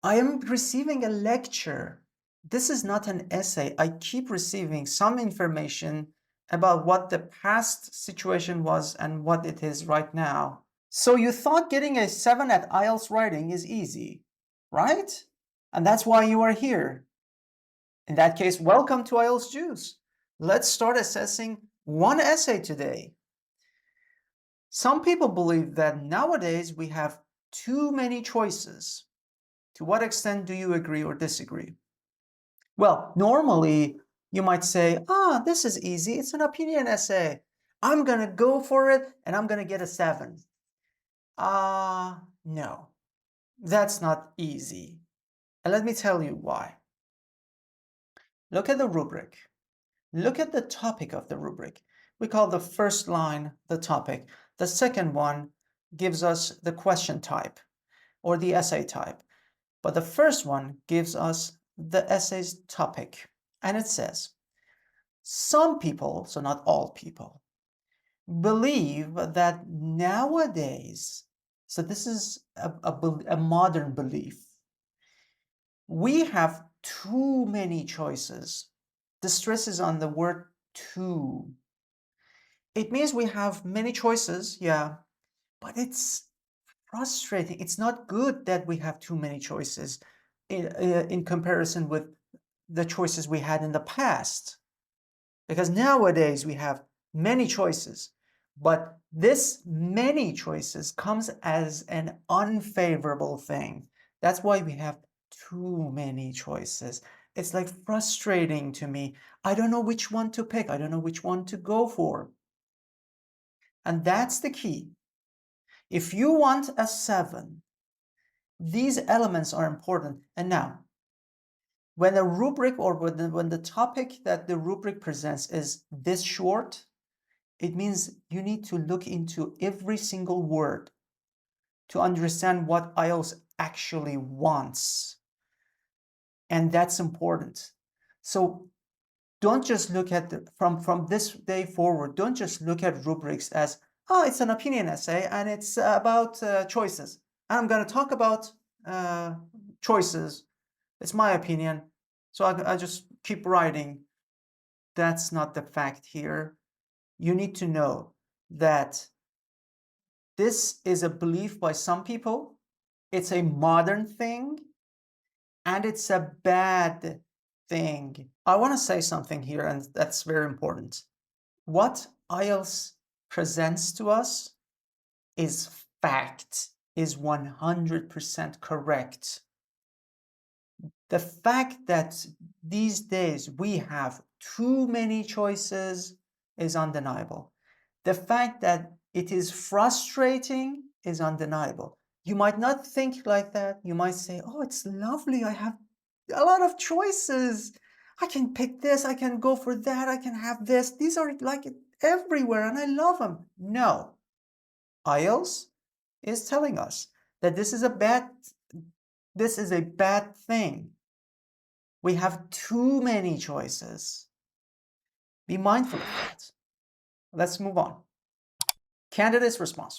I am receiving a lecture. This is not an essay. I keep receiving some information about what the past situation was and what it is right now. So you thought getting a 7 at IELTS writing is easy, right? And that's why you are here. In that case, welcome to IELTS Juice. Let's start assessing one essay today. Some people believe that nowadays we have too many choices. To what extent do you agree or disagree? Well, normally you might say, this is easy. It's an opinion essay. I'm going to go for it and I'm going to get a 7. No, that's not easy. And let me tell you why. Look at the rubric. Look at the topic of the rubric. We call the first line the topic. The second one gives us the question type or the essay type. But the first one gives us the essay's topic. And it says, some people, so not all people, believe that nowadays, so this is a modern belief, we have too many choices. The stress is on the word too. It means we have many choices, yeah, but it's frustrating. It's not good that we have too many choices in comparison with the choices we had in the past. Because nowadays we have many choices, but this many choices comes as an unfavorable thing. That's why we have too many choices. It's like frustrating to me. I don't know which one to pick. I don't know which one to go for. And that's the key. If you want a 7, these elements are important. And now, when a rubric or when the topic that the rubric presents is this short, it means you need to look into every single word to understand what IELTS actually wants. And that's important. So don't just look at from this day forward, don't just look at rubrics as, it's an opinion essay and it's about choices. I'm going to talk about choices. It's my opinion. So I just keep writing. That's not the fact here. You need to know that this is a belief by some people. It's a modern thing and it's a bad thing. I want to say something here, and that's very important. What IELTS presents to us is fact, is 100% correct. The fact that these days we have too many choices is undeniable. The fact that it is frustrating is undeniable. You might not think like that. You might say, oh, it's lovely. I have a lot of choices. I can pick this. I can go for that. I can have this. These are like everywhere and I love them. No. IELTS is telling us that this is a bad thing. We have too many choices. Be mindful of that. Let's move on. Candidate's response.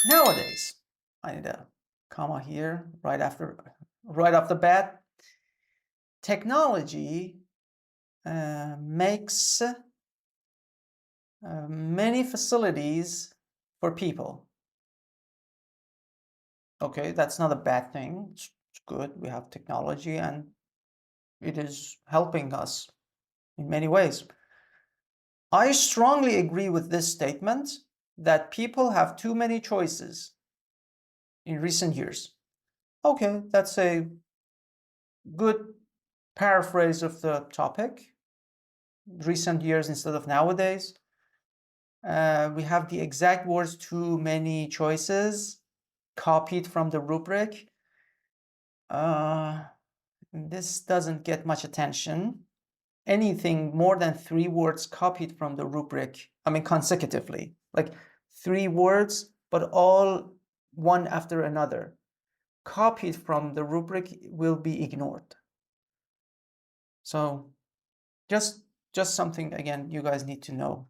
Nowadays, I need a comma here right off the bat. Technology makes many facilities for people. Okay, that's not a bad thing. It's good. We have technology and it is helping us in many ways. I strongly agree with this statement that people have too many choices in recent years. Okay, that's a good paraphrase of the topic. Recent years instead of nowadays. We have the exact words too many choices copied from the rubric. This doesn't get much attention. Anything more than 3 words copied from the rubric, I mean consecutively, like 3 words, but all one after another, copied from the rubric will be ignored. So just something, again, you guys need to know.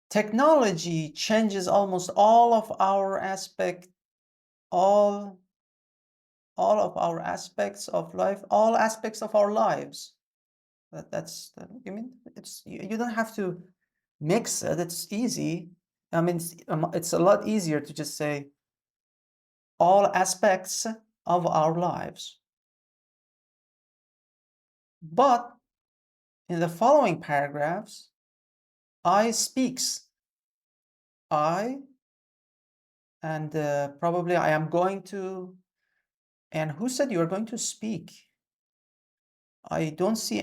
Technology changes almost all of our all all of our aspects of life, all aspects of our lives. That's, you mean, you don't have to mix it, it's easy. I mean, it's a lot easier to just say all aspects of our lives. But in the following paragraphs, I speaks. I, and probably I am going to, and who said you are going to speak? I don't see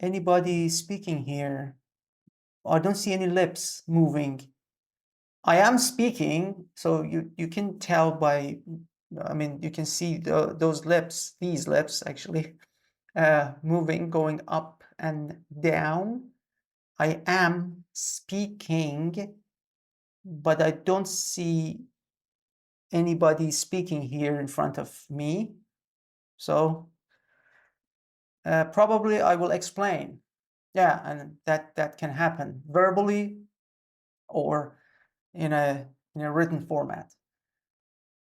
anybody speaking here. I don't see any lips moving. I am speaking, so you can tell by, I mean, you can see those lips, these lips actually, moving, going up and down. I am speaking, but I don't see anybody speaking here in front of me. So probably I will explain. Yeah, and that can happen verbally or in a written format.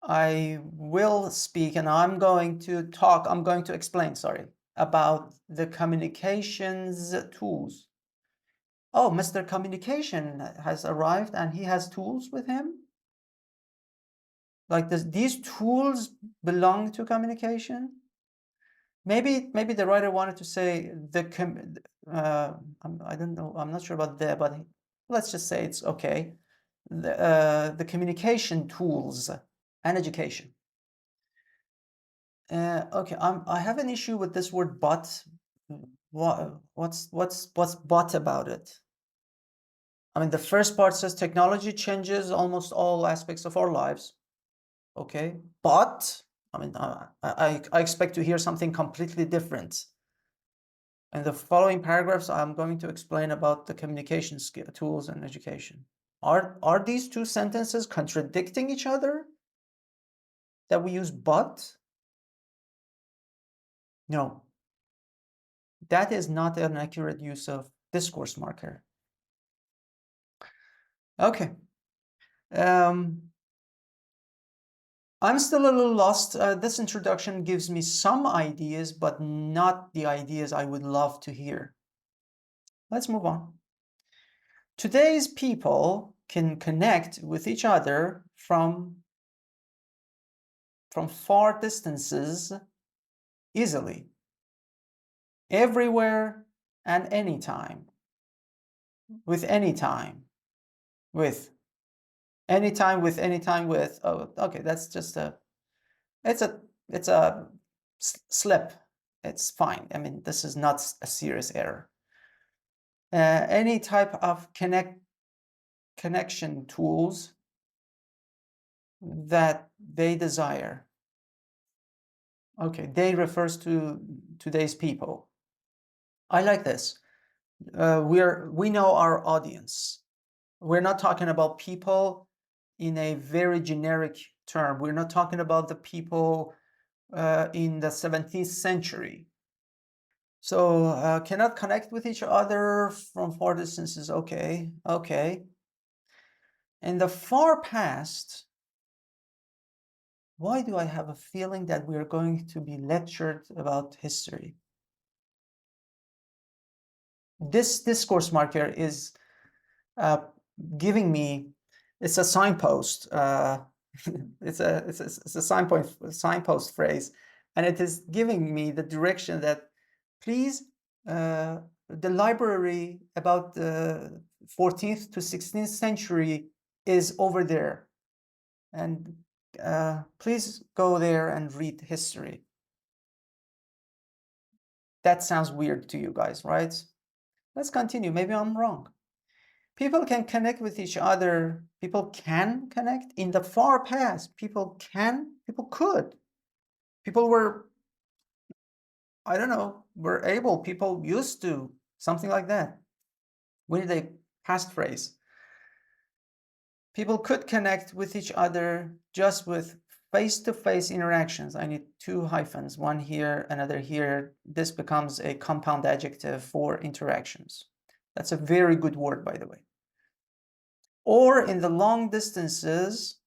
I will speak and I'm going to explain, sorry, about the communications tools. Oh, Mr. Communication has arrived and he has tools with him? Like these tools belong to communication? Maybe the writer wanted to say I don't know, I'm not sure about that, but let's just say it's okay. The communication tools and education. Okay, I have an issue with this word but. What's but about it? I mean, the first part says technology changes almost all aspects of our lives. Okay, but I mean, I expect to hear something completely different. In the following paragraphs, I'm going to explain about the communication tools and education. Are these two sentences contradicting each other? That we use but? No. That is not an accurate use of discourse marker. Okay. I'm still a little lost. This introduction gives me some ideas, but not the ideas I would love to hear. Let's move on. Today's people can connect with each other from far distances easily, everywhere and anytime, with anytime, with anytime, with anytime, with. Oh, okay, that's just it's a slip. It's fine. I mean, this is not a serious error. Any type of connection tools that they desire. Okay, they refers to today's people. I like this. We know our audience. We're not talking about people in a very generic term. We're not talking about the people in the 17th century. So cannot connect with each other from far distances. Okay, okay. In the far past, why do I have a feeling that we are going to be lectured about history? This discourse marker is giving me, it's a signpost. It's a signpost phrase, and it is giving me the direction that please, the library about the 14th to 16th century is over there, and please go there and read history. That sounds weird to you guys, right? Let's continue. Maybe I'm wrong. People can connect with each other. People can connect. In the far past, people could. People were, I don't know, were able, people used to, something like that. We need a past phrase. People could connect with each other just with face-to-face interactions. I need two hyphens, one here, another here. This becomes a compound adjective for interactions. That's a very good word, by the way. Or in the long distances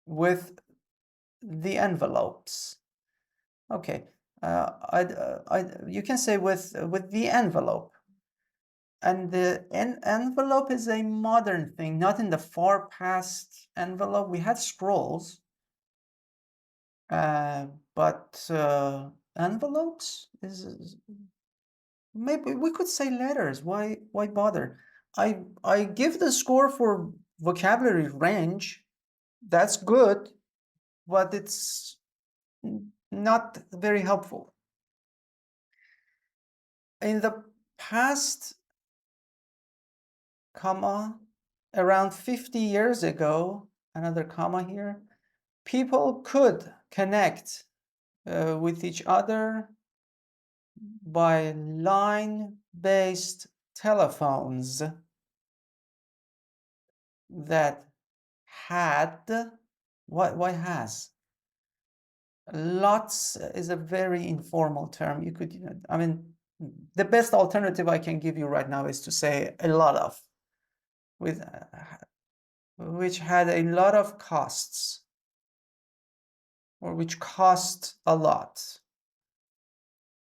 with the envelopes. Okay, you can say with the envelope. And the envelope is a modern thing, not in the far past envelope. We had scrolls, but envelopes is maybe we could say letters. Why bother? I give the score for vocabulary range. That's good, but it's not very helpful. In the past, comma, around 50 years ago, another comma here, people could connect with each other by line-based telephones that had, why has? Lots is a very informal term. You could, I mean, the best alternative I can give you right now is to say a lot of, with which had a lot of costs, or which cost a lot.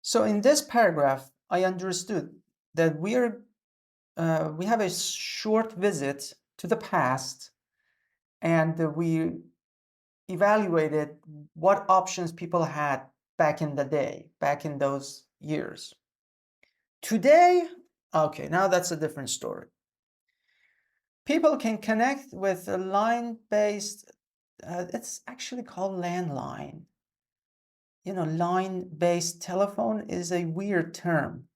So in this paragraph, I understood that we have a short visit to the past, and we evaluated what options people had back in the day, back in those years. Today, okay, now that's a different story. People can connect with a line-based, it's actually called landline. You know, line-based telephone is a weird term.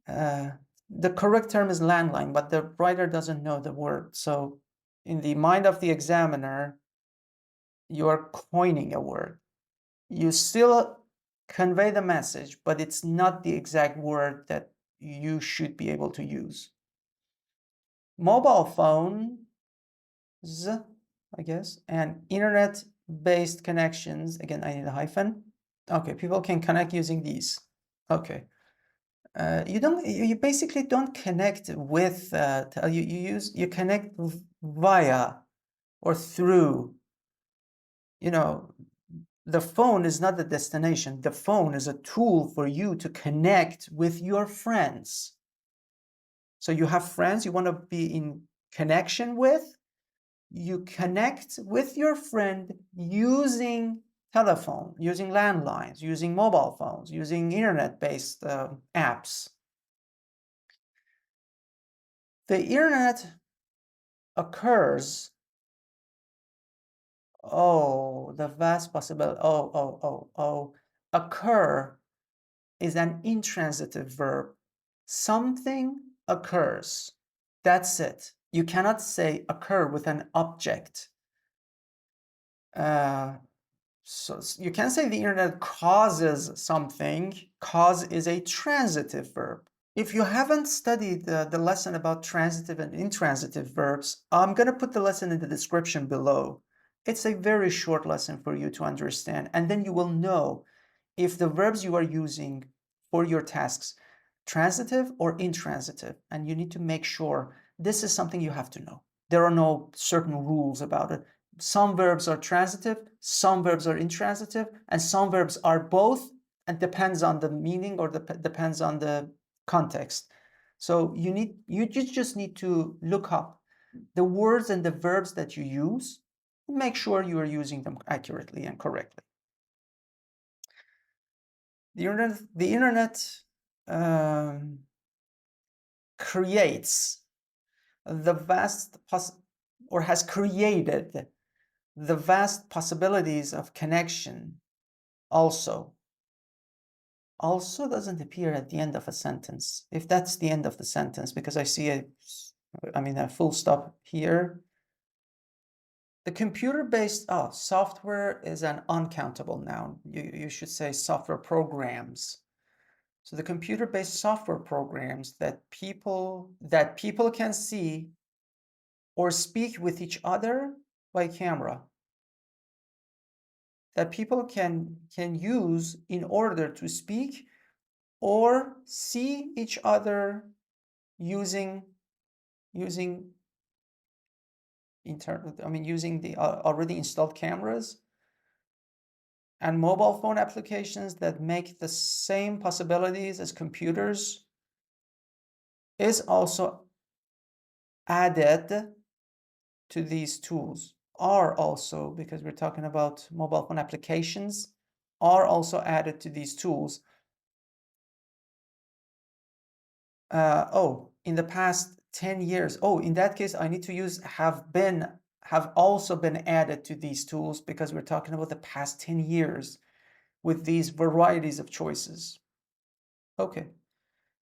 The correct term is landline, but the writer doesn't know the word. So in the mind of the examiner, you are coining a word. You still convey the message, but it's not the exact word that you should be able to use. Mobile phones, I guess, and internet-based connections, again, I need a hyphen. Okay, people can connect using these. Okay. You basically don't connect with, you connect via or through. You know, the phone is not the destination. The phone is a tool for you to connect with your friends. So you have friends you want to be in connection with. You connect with your friend using telephone, using landlines, using mobile phones, using internet-based apps. The internet occurs, the vast possibility, occur is an intransitive verb. Something occurs. That's it. You cannot say occur with an object. So you can say the internet causes something. Cause is a transitive verb. If you haven't studied the lesson about transitive and intransitive verbs, I'm going to put the lesson in the description below. It's a very short lesson for you to understand, and then you will know if the verbs you are using for your tasks, transitive or intransitive, and you need to make sure this is something you have to know. There are no certain rules about it. Some verbs are transitive, some verbs are intransitive, and some verbs are both, and depends on the meaning or depends on the context. So you just need to look up the words and the verbs that you use and make sure you are using them accurately and correctly. The internet creates the vast or has created the vast possibilities of connection. Also doesn't appear at the end of a sentence. If that's the end of the sentence, because I see a full stop here. The computer-based, software is an uncountable noun. You should say software programs. So the computer-based software programs that people can see or speak with each other by camera, that people can use in order to speak or see each other using the already installed cameras. and mobile phone applications that make the same possibilities as computers is also added to these tools, are also, because we're talking about mobile phone applications, are also added to these tools. In the past 10 years. Oh, in that case, I need to use have also been added to these tools, because we're talking about the past 10 years with these varieties of choices. Okay.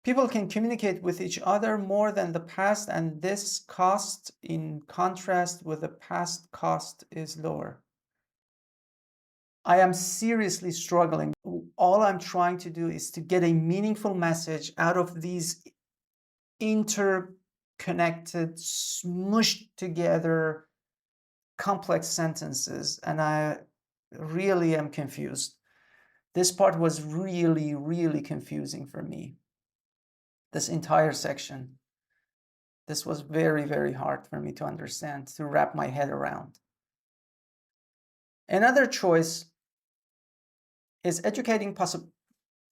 People can communicate with each other more than the past, and this cost, in contrast with the past, cost is lower. I am seriously struggling. All I'm trying to do is to get a meaningful message out of these interconnected, smushed together, complex sentences, and I really am confused. This part was really, really confusing for me. This entire section. This was very, very hard for me to understand, to wrap my head around. Another choice is educating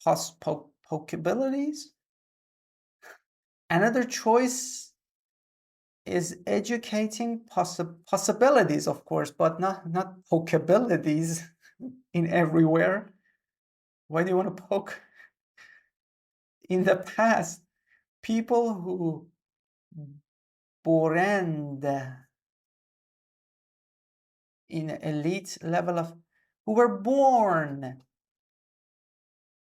possibilities. Another choice is educating possibilities, of course, but not pokeabilities in everywhere. Why do you want to poke? In the past, people who born in elite level of, who were born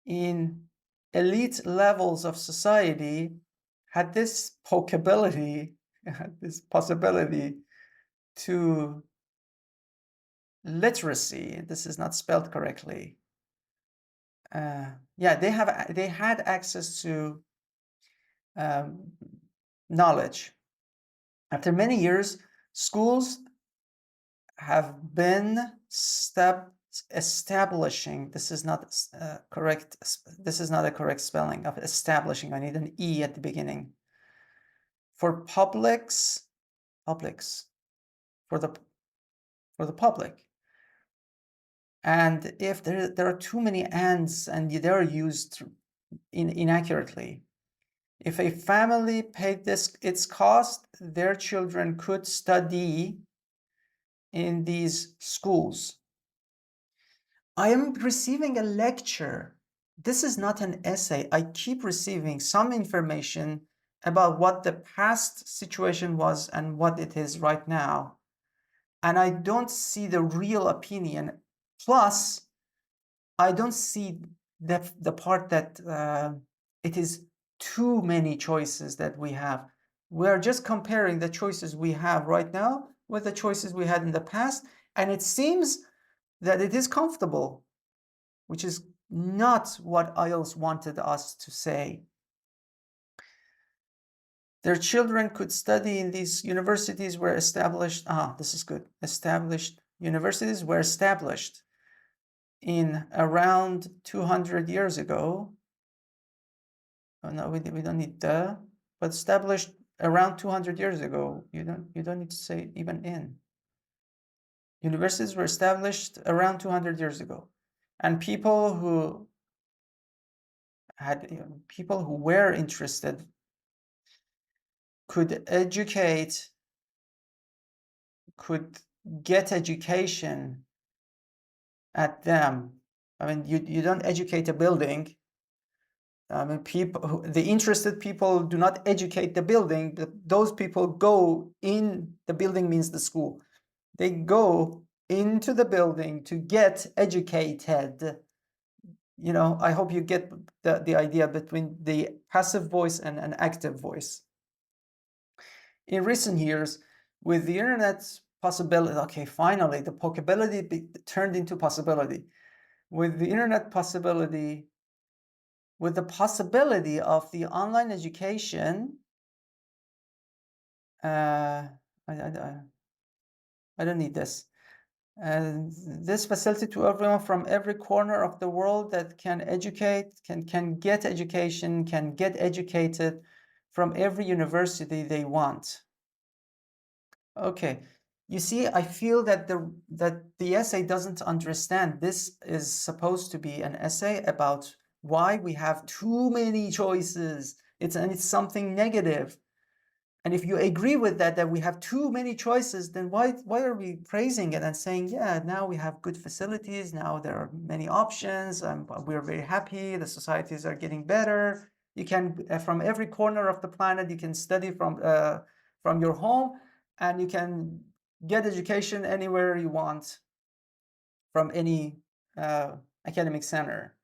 in elite levels of society, had this pokeability, had this possibility to literacy. This is not spelled correctly. Yeah, they had access to knowledge. After many years, schools have been establishing. This is not correct. This is not a correct spelling of establishing. I need an E at the beginning. For publics, for the public. And if there are too many ands and they're used inaccurately, if a family paid its cost, their children could study in these schools. I am receiving a lecture. This is not an essay. I keep receiving some information about what the past situation was and what it is right now. And I don't see the real opinion. Plus, I don't see the part that it is too many choices that we have. We're just comparing the choices we have right now with the choices we had in the past. And it seems that it is comfortable, which is not what IELTS wanted us to say. Their children could study in these universities were established. This is good. Established universities were established in around 200 years ago. Oh, no, we don't need the, but established around 200 years ago. You don't need to say even in. Universities were established around 200 years ago, and people who were interested could get education at them. I mean, you don't educate a building. I mean, the interested people do not educate the building. Those people go in, the building means the school. They go into the building to get educated. You know, I hope you get the idea between the passive voice and an active voice. In recent years, with the internet's possibility, okay, finally, the pokeability turned into possibility. With the internet possibility, with the possibility of the online education, I don't need this. This facility to everyone from every corner of the world that can educate, can get education, can get educated from every university they want. Okay, You see, I feel that the essay doesn't understand. This is supposed to be an essay about why we have too many choices. It's something negative. And if you agree with that we have too many choices, then why are we praising it and saying, yeah, now we have good facilities, now there are many options, we're very happy, the societies are getting better. You can, from every corner of the planet, you can study from your home, and you can get education anywhere you want from any academic center.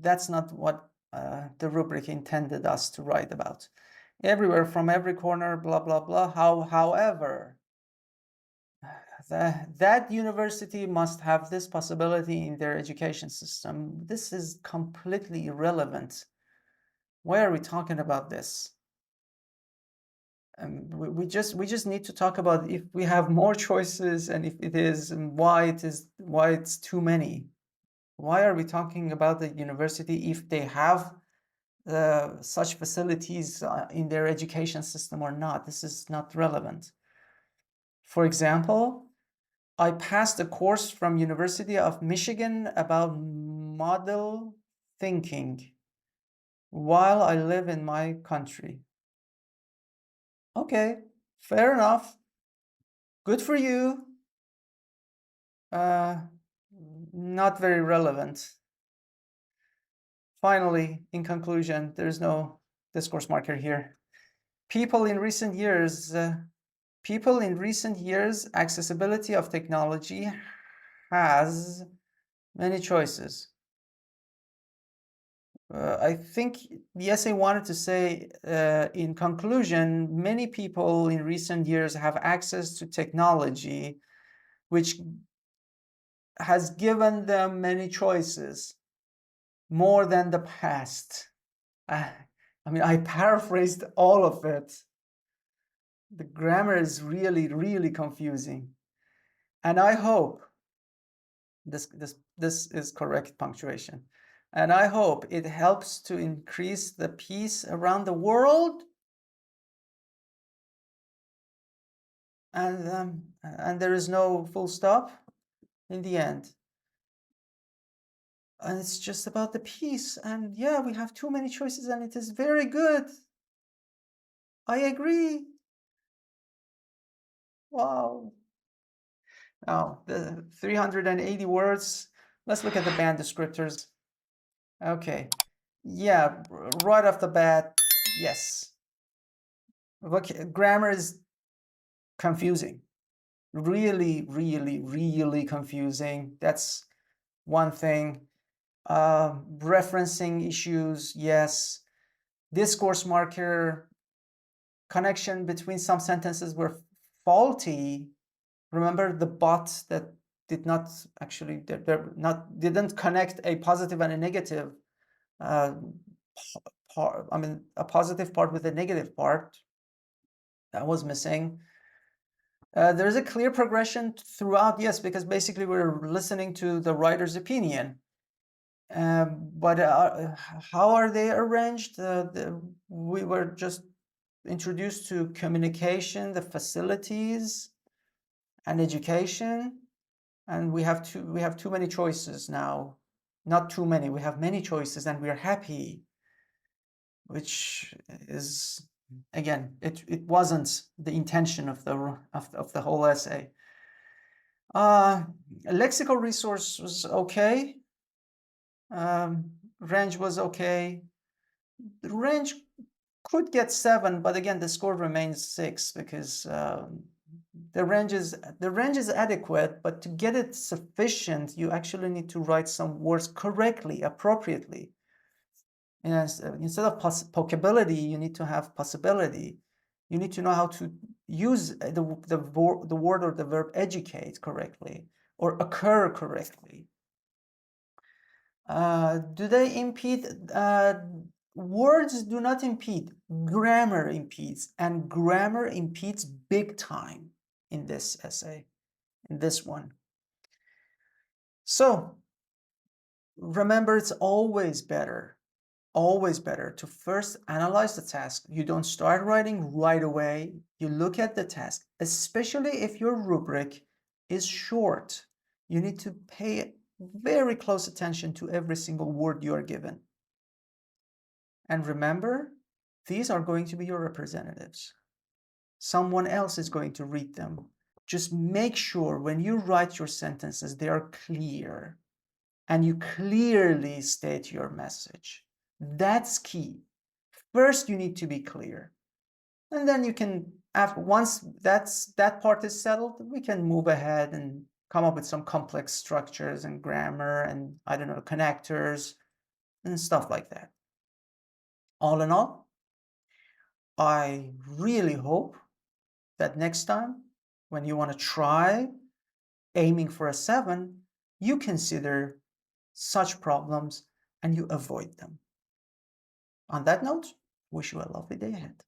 That's not what the rubric intended us to write about. Everywhere, from every corner, blah, blah, blah. However, that university must have this possibility in their education system. This is completely irrelevant. Why are we talking about this? We just need to talk about if we have more choices, and if it is, and why it's too many. Why are we talking about the university if they have such facilities in their education system or not? This is not relevant. For example, I passed a course from University of Michigan about model thinking while I live in my country. Okay, fair enough. Good for you. Not very relevant. Finally, in conclusion, there's no discourse marker here. People in recent years, accessibility of technology has many choices. I think the essay wanted to say, in conclusion, many people in recent years have access to technology, which has given them many choices, more than the past. I mean, I paraphrased all of it. The grammar is really, really confusing. And I hope this is correct punctuation. And I hope it helps to increase the peace around the world. And there is no full stop in the end. And it's just about the peace. And yeah, we have too many choices, and it is very good. I agree. Wow. Now, the 380 words. Let's look at the band descriptors. Okay. Yeah, right off the bat, yes. Grammar is confusing. Really, really, really confusing. That's one thing. Referencing issues, yes. Discourse marker, connection between some sentences were faulty. Remember the bot that did not actually, didn't connect a positive and a negative part. I mean, a positive part with a negative part. That was missing. There's a clear progression throughout, yes, because basically we're listening to the writer's opinion. But how are they arranged? We were just introduced to communication, the facilities, and education, and we have too many choices now. Not too many. We have many choices, and we are happy, which is, again, it wasn't the intention of the whole essay. Lexical resource was okay. Range was okay. The range could get 7, but again, the score remains 6 because the range is adequate, but to get it sufficient, you actually need to write some words correctly, appropriately. Yes, instead of vocabulary, you need to have possibility. You need to know how to use the word or the verb educate correctly or occur correctly. Do they impede? Words do not impede. Grammar impedes, and grammar impedes big time in this essay, in this one. So remember, it's always better always better to first analyze the task. You don't start writing right away. You look at the task, especially if your rubric is short. You need to pay very close attention to every single word you are given. And remember, these are going to be your representatives. Someone else is going to read them. Just make sure when you write your sentences, they are clear and you clearly state your message. That's key. First, you need to be clear. And then you can, once that part is settled, we can move ahead and come up with some complex structures and grammar and, I don't know, connectors and stuff like that. All in all, I really hope that next time when you want to try aiming for a 7, you consider such problems and you avoid them. On that note, wish you a lovely day ahead.